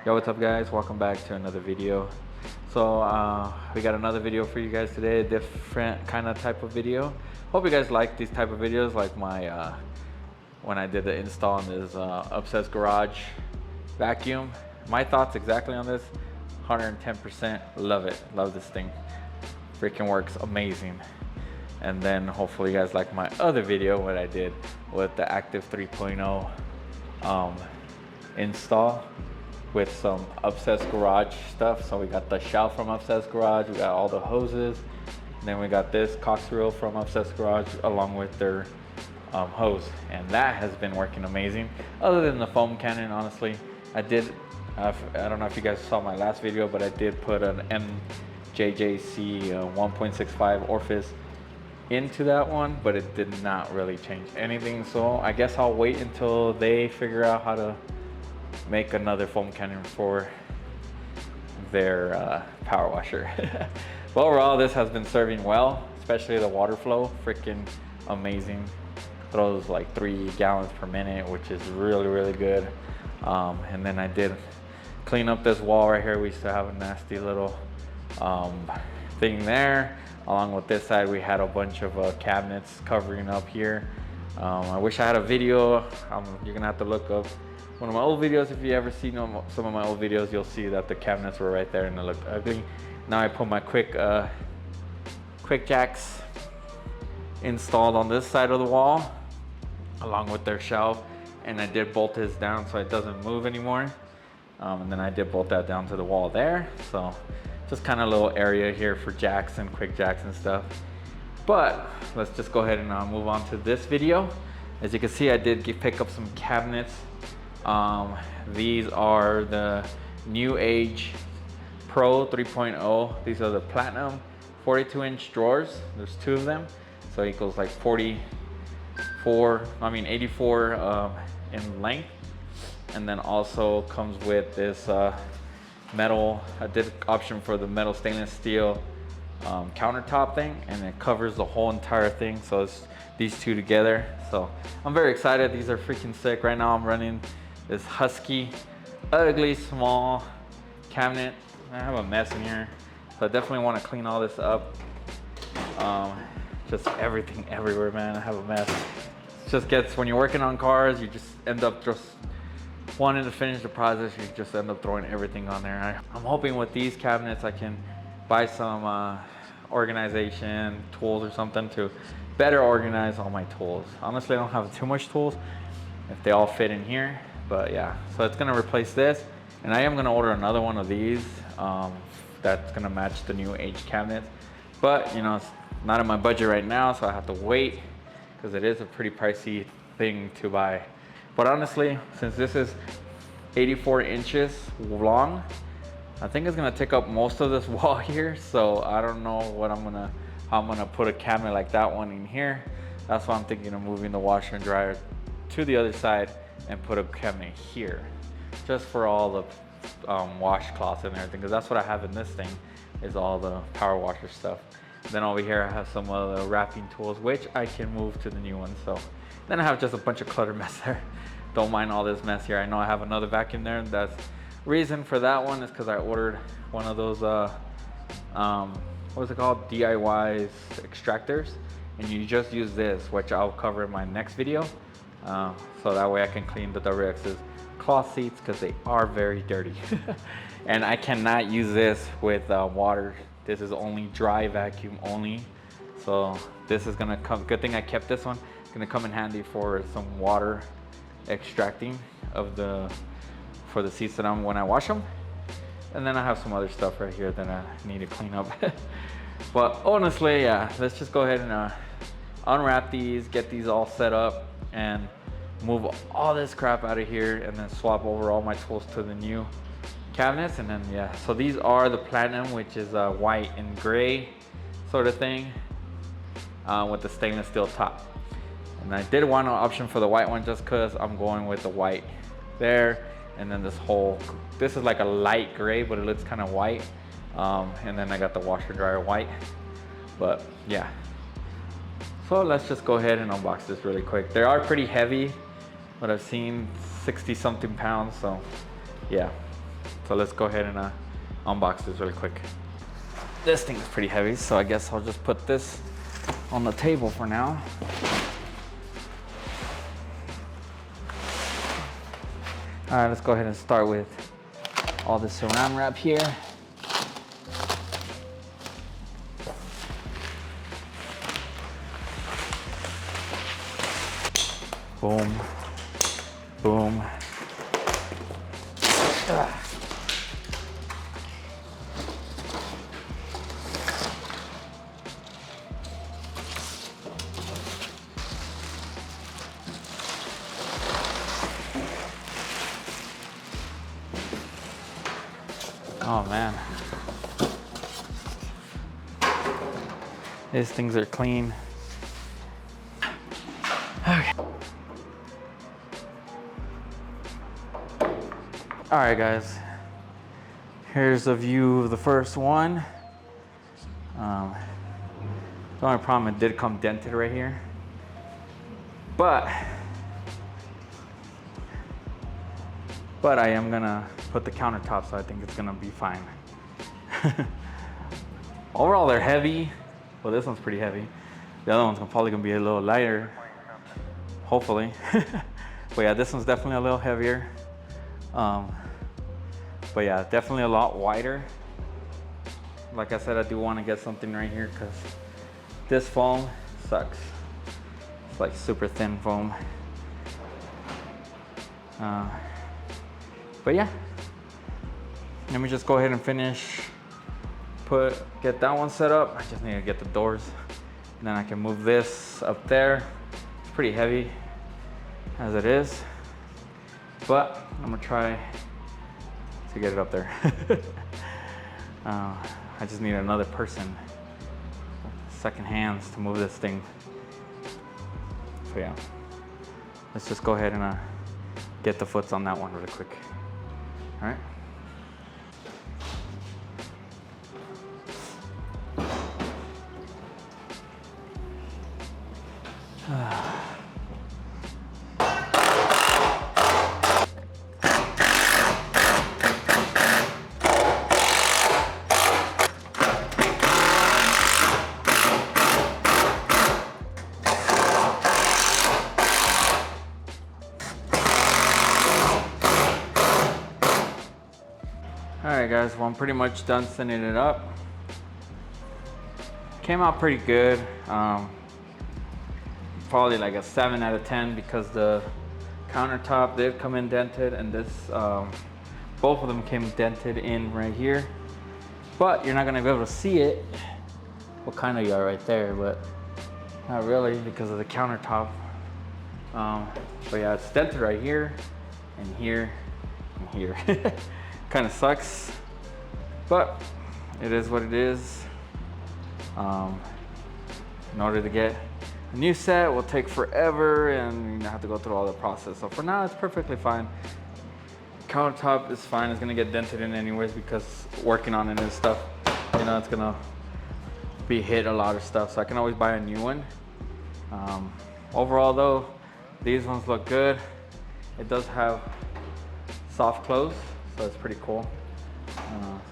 Yo, what's up guys? Welcome back to another video. So we got another video for you guys today, a different kind of type of video. Hope you guys like these type of videos, like my when I did the install on this Obsessed Garage vacuum. My thoughts exactly on this: 110%. Love it. Love this thing. Freaking works amazing. And then hopefully you guys like my other video, what I did with the Active 3.0 install with some Obsessed Garage stuff. So we got the shelf from Obsessed Garage, we got all the hoses, and then we got this cox reel from Obsessed Garage along with their hose, and that has been working amazing. Other than the foam cannon, honestly, I don't know if you guys saw my last video, but I did put an MJJC 1.65 orifice into that one, but it did not really change anything. So I guess I'll wait until they figure out how to make another foam cannon for their power washer. But overall, this has been serving well, especially the water flow, freaking amazing. Throws like 3 gallons per minute, which is really good. And then I did clean up this wall right here. We used to have a nasty little thing there. Along with this side, we had a bunch of cabinets covering up here. I wish I had a video. You're gonna have to look up one of my old videos. If you ever seen some of my old videos, you'll see that the cabinets were right there and they looked ugly. Now I put my quick jacks installed on this side of the wall along with their shelf, and I did bolt this down so it doesn't move anymore. And then I did bolt that down to the wall there. So just kind of a little area here for jacks and quick jacks and stuff. But let's just go ahead and move on to this video. As you can see, I did pick up some cabinets. These are the Newage Pro 3.0. These are the platinum 42-inch drawers. There's 2 of them, so it equals like 84 in length. And then also comes with this metal. I did option for the metal stainless steel countertop thing, and it covers the whole entire thing. So it's these 2 together. So I'm very excited. These are freaking sick. Right now I'm running this husky, ugly, small cabinet. I have a mess in here, so I definitely want to clean all this up. Just everything everywhere, man. I have a mess. It just gets, when you're working on cars, you just end up just wanting to finish the process. You just end up throwing everything on there. I'm hoping with these cabinets I can buy some organization tools or something to better organize all my tools. Honestly, I don't have too much tools if they all fit in here. But yeah, so it's gonna replace this, and I am gonna order another one of these that's gonna match the Newage cabinets. But you know, it's not in my budget right now, so I have to wait because it is a pretty pricey thing to buy. But honestly, since this is 84 inches long, I think it's gonna take up most of this wall here. So I don't know how I'm gonna put a cabinet like that one in here. That's why I'm thinking of moving the washer and dryer to the other side and put a cabinet here, just for all the washcloths and everything, because that's what I have in this thing, is all the power washer stuff. Then over here I have some of the wrapping tools, which I can move to the new one. So then I have just a bunch of clutter mess there. Don't mind all this mess here. I know I have another vacuum there. That's reason for that one is because I ordered one of those what's it called, DIY extractors, and you just use this, which I'll cover in my next video. So that way I can clean the WX's cloth seats, because they are very dirty. And I cannot use this with water. This is only dry vacuum only. So this is gonna come, good thing I kept this one. It's gonna come in handy for some water extracting for the seats that when I wash them. And then I have some other stuff right here that I need to clean up. But honestly, yeah, let's just go ahead and unwrap these, get these all set up, and move all this crap out of here, and then swap over all my tools to the new cabinets. And then yeah, so these are the platinum, which is white and gray sort of thing, with the stainless steel top. And I did want an option for the white one just because I'm going with the white there. And then this is like a light gray, but it looks kind of white. And then I got the washer dryer white. But yeah, so let's just go ahead and unbox this really quick. They are pretty heavy, but I've seen 60 something pounds, so yeah. So let's go ahead and unbox this really quick. This thing is pretty heavy, so I guess I'll just put this on the table for now. All right, let's go ahead and start with all this saran wrap here. Boom, boom. Oh man, these things are clean. Okay. All right, guys. Here's a view of the first one. The only problem, it did come dented right here, but I am gonna put the countertop, so I think it's gonna be fine. Overall, they're heavy. Well, this one's pretty heavy. The other one's probably gonna be a little lighter, hopefully. But yeah, this one's definitely a little heavier. But yeah, definitely a lot wider. Like I said, I do want to get something right here because this foam sucks. It's like super thin foam. But yeah, let me just go ahead and finish, get that one set up. I just need to get the doors, and then I can move this up there. It's pretty heavy as it is, but I'm gonna try to get it up there. I just need another person, second hands, to move this thing. So yeah, let's just go ahead and get the foots on that one really quick. All right. Alright guys, well I'm pretty much done sanding it up. Came out pretty good. Probably like a 7 out of 10 because the countertop did come in dented, and this, both of them came dented in right here. But you're not gonna be able to see it, what kind of you are right there, but not really because of the countertop. But yeah, it's dented right here, and here, and here. Kind of sucks, but it is what it is. In order to get a new set will take forever, and you have to go through all the process. So for now, it's perfectly fine. Countertop is fine. It's gonna get dented in anyways because working on it and stuff, you know, it's gonna be hit a lot of stuff. So I can always buy a new one. Overall though, these ones look good. It does have soft close, so it's pretty cool.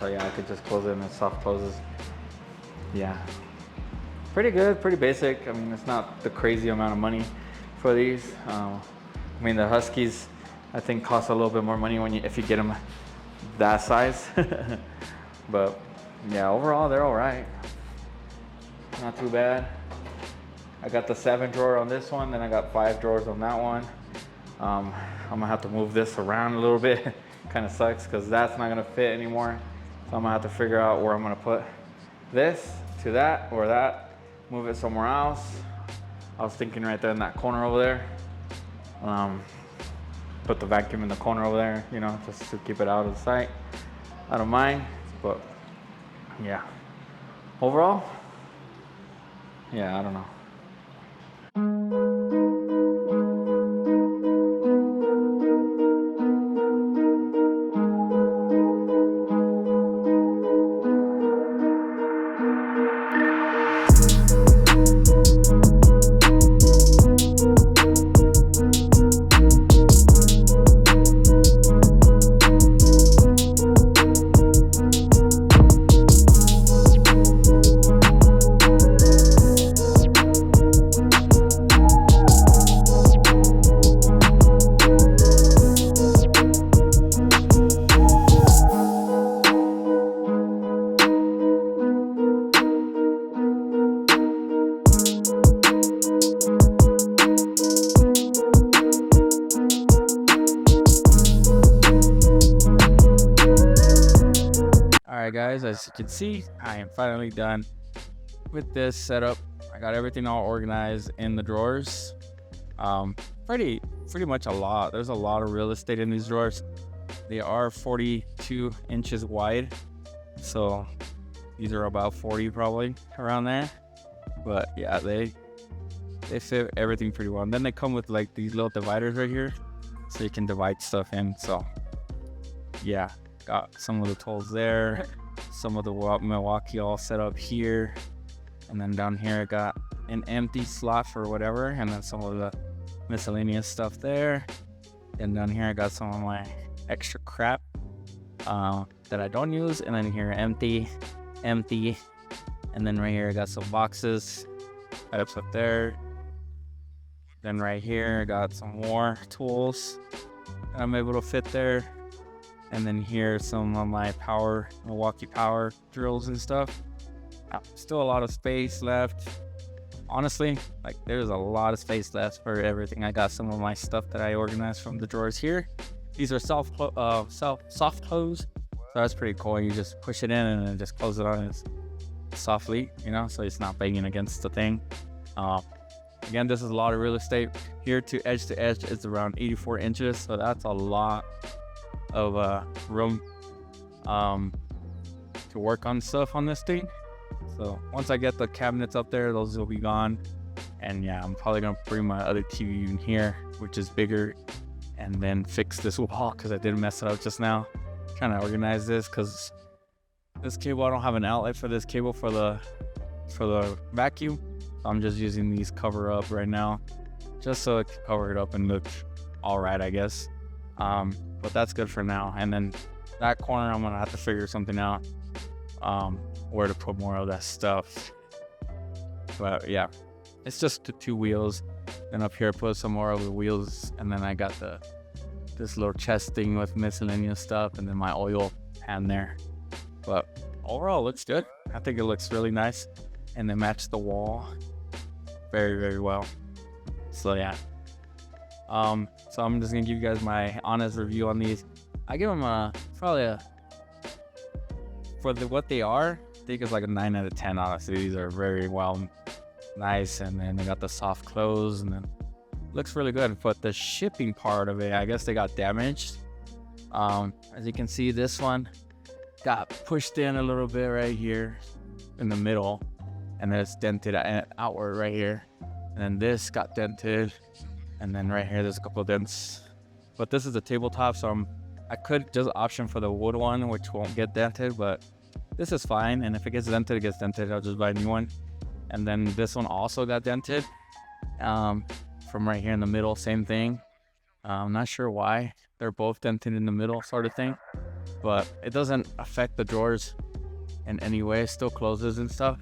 So yeah, I could just close it and it soft closes. Yeah, pretty good, pretty basic. I mean, it's not the crazy amount of money for these. I mean, the Huskies, I think, cost a little bit more money if you get them that size. But yeah, overall they're all right. Not too bad. I got the 7 drawer on this one, then I got 5 drawers on that one. I'm gonna have to move this around a little bit. Kind of sucks because that's not gonna fit anymore. So I'm gonna have to figure out where I'm gonna put this to that or that, move it somewhere else. I was thinking right there in that corner over there. Put the vacuum in the corner over there, you know, just to keep it out of sight. I don't mind, but yeah. Overall, yeah, I don't know. Alright guys, as you can see, I am finally done with this setup. I got everything all organized in the drawers. Pretty much a lot. There's a lot of real estate in these drawers. They are 42 inches wide, so these are about 40 probably around there. But yeah, they fit everything pretty well. And then they come with like these little dividers right here, so you can divide stuff in. So yeah, got some of the tools there, some of the Milwaukee all set up here, and then down here I got an empty slot for whatever, and then some of the miscellaneous stuff there. And down here I got some of my extra crap that I don't use, and then here empty, and then right here I got some boxes items up there. Then right here I got some more tools that I'm able to fit there. And then here some of my Milwaukee power drills and stuff. Still a lot of space left. Honestly, like there's a lot of space left for everything. I got some of my stuff that I organized from the drawers here. These are soft close, so that's pretty cool. You just push it in and then just close it on softly, you know, so it's not banging against the thing. Again, this is a lot of real estate. Here to edge is around 84 inches, so that's a lot of room to work on stuff on this thing. So once I get the cabinets up there, those will be gone. And yeah, I'm probably gonna bring my other TV in here, which is bigger, and then fix this wall because I did mess it up just now. Trying to organize this because this cable, I don't have an outlet for this cable for the vacuum. So I'm just using these cover up right now, just so it can cover it up and look all right, I guess. But that's good for now. And then that corner, I'm gonna have to figure something out, where to put more of that stuff. But yeah, it's just the 2 wheels. Then up here, put some more of the wheels, and then I got this little chest thing with miscellaneous stuff, and then my oil pan there. But overall, it looks good. I think it looks really nice, and they match the wall very well. So yeah. So I'm just gonna give you guys my honest review on these. I give them probably for what they are, I think it's like a 9 out of 10. Honestly, these are very well nice, and then they got the soft close, and then looks really good. But the shipping part of it, I guess they got damaged. As you can see, this one got pushed in a little bit right here in the middle, and then it's dented outward right here. And then this got dented, and then right here there's a couple of dents. But this is a tabletop, so I could just option for the wood one, which won't get dented, but this is fine. And if it gets dented, it gets dented. I'll just buy a new one. And then this one also got dented from right here in the middle, same thing. I'm not sure why they're both dented in the middle, sort of thing, but it doesn't affect the drawers in any way. It still closes and stuff,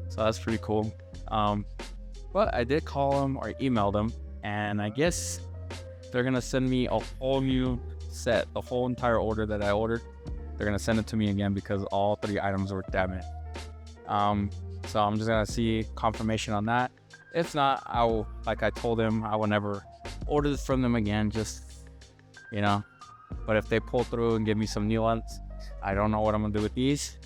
so that's pretty cool. But I did call them or email them, and I guess they're gonna send me a whole new set, the whole entire order that I ordered. They're gonna send it to me again because all 3 items were damaged. So I'm just gonna see confirmation on that. If not, I will, like I told them, I will never order this from them again, just, you know. But if they pull through and give me some new ones, I don't know what I'm gonna do with these.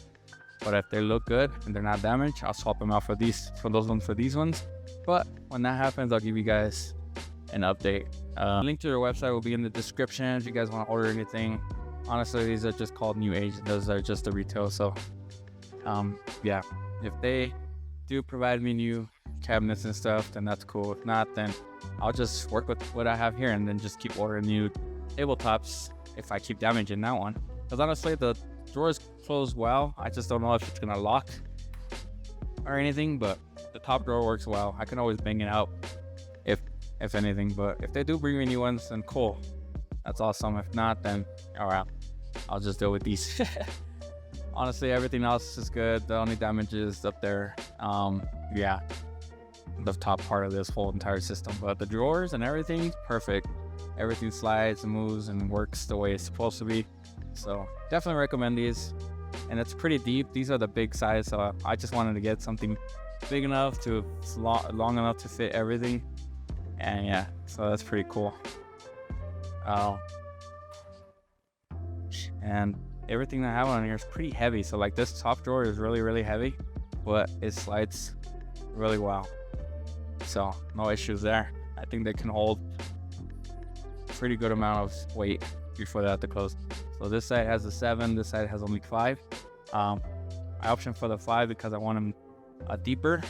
But if they look good and they're not damaged, I'll swap them out for those ones for these ones. But when that happens, I'll give you guys an update. Link to their website will be in the description if you guys want to order anything. Honestly, these are just called Newage. Those are just the retail. So yeah, if they do provide me new cabinets and stuff, then that's cool. If not, then I'll just work with what I have here and then just keep ordering new tabletops if I keep damaging that one. Because honestly, the drawers close well. I just don't know if it's gonna lock or anything, but the top drawer works well. I can always bang it out if anything. But if they do bring me new ones, then cool, that's awesome. If not, then all right, I'll just deal with these. Honestly, everything else is good. The only damage is up there, yeah, the top part of this whole entire system. But the drawers and everything, perfect. Everything slides and moves and works the way it's supposed to be. So definitely recommend these. And it's pretty deep. These are the big size, so I just wanted to get something big enough to long enough to fit everything. And yeah, so that's pretty cool. And everything I have on here is pretty heavy. So like this top drawer is really, really heavy, but it slides really well. So no issues there. I think they can hold pretty good amount of weight before they have to close. So this side has a 7, this side has only 5. I optioned for the 5 because I want them deeper,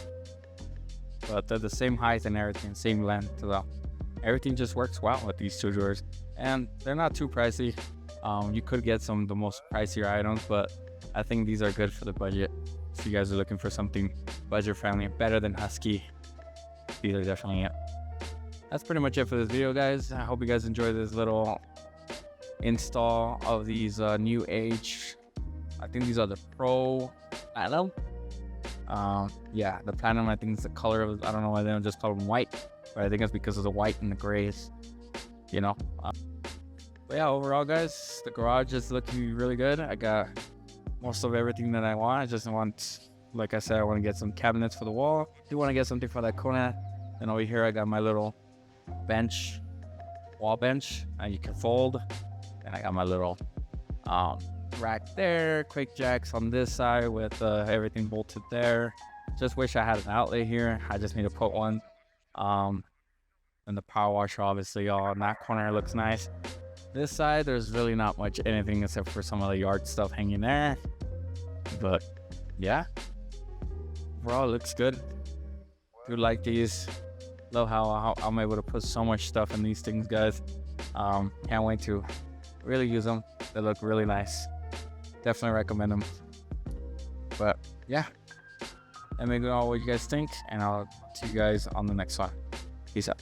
but they're the same height and everything, same length. So everything just works well with these 2 drawers, and they're not too pricey. You could get some of the most pricier items, but I think these are good for the budget. If you guys are looking for something budget friendly, better than Husky, these are definitely it. That's pretty much it for this video, guys. I hope you guys enjoyed this little install of these Newage. I think these are the Pro Platinum. Yeah, the Platinum, I think it's the color of, I don't know why they don't just call them white, but I think it's because of the white and the grays, you know. But yeah, overall, guys, the garage is looking really good. I got most of everything that I want. I just want, like I said, I want to get some cabinets for the wall. I do want to get something for that corner. And over here, I got my little bench, wall bench, and you can fold. And I got my little rack there, quick jacks on this side with everything bolted there. Just wish I had an outlet here. I just need to put one. And the power washer, obviously, on that corner looks nice. This side, there's really not much anything except for some of the yard stuff hanging there. But yeah, overall, it looks good. Do like these. Love how I'm able to put so much stuff in these things, guys. Can't wait to really use them. They look really nice. Definitely recommend them. But yeah, let me know what you guys think, and I'll see you guys on the next one. Peace out.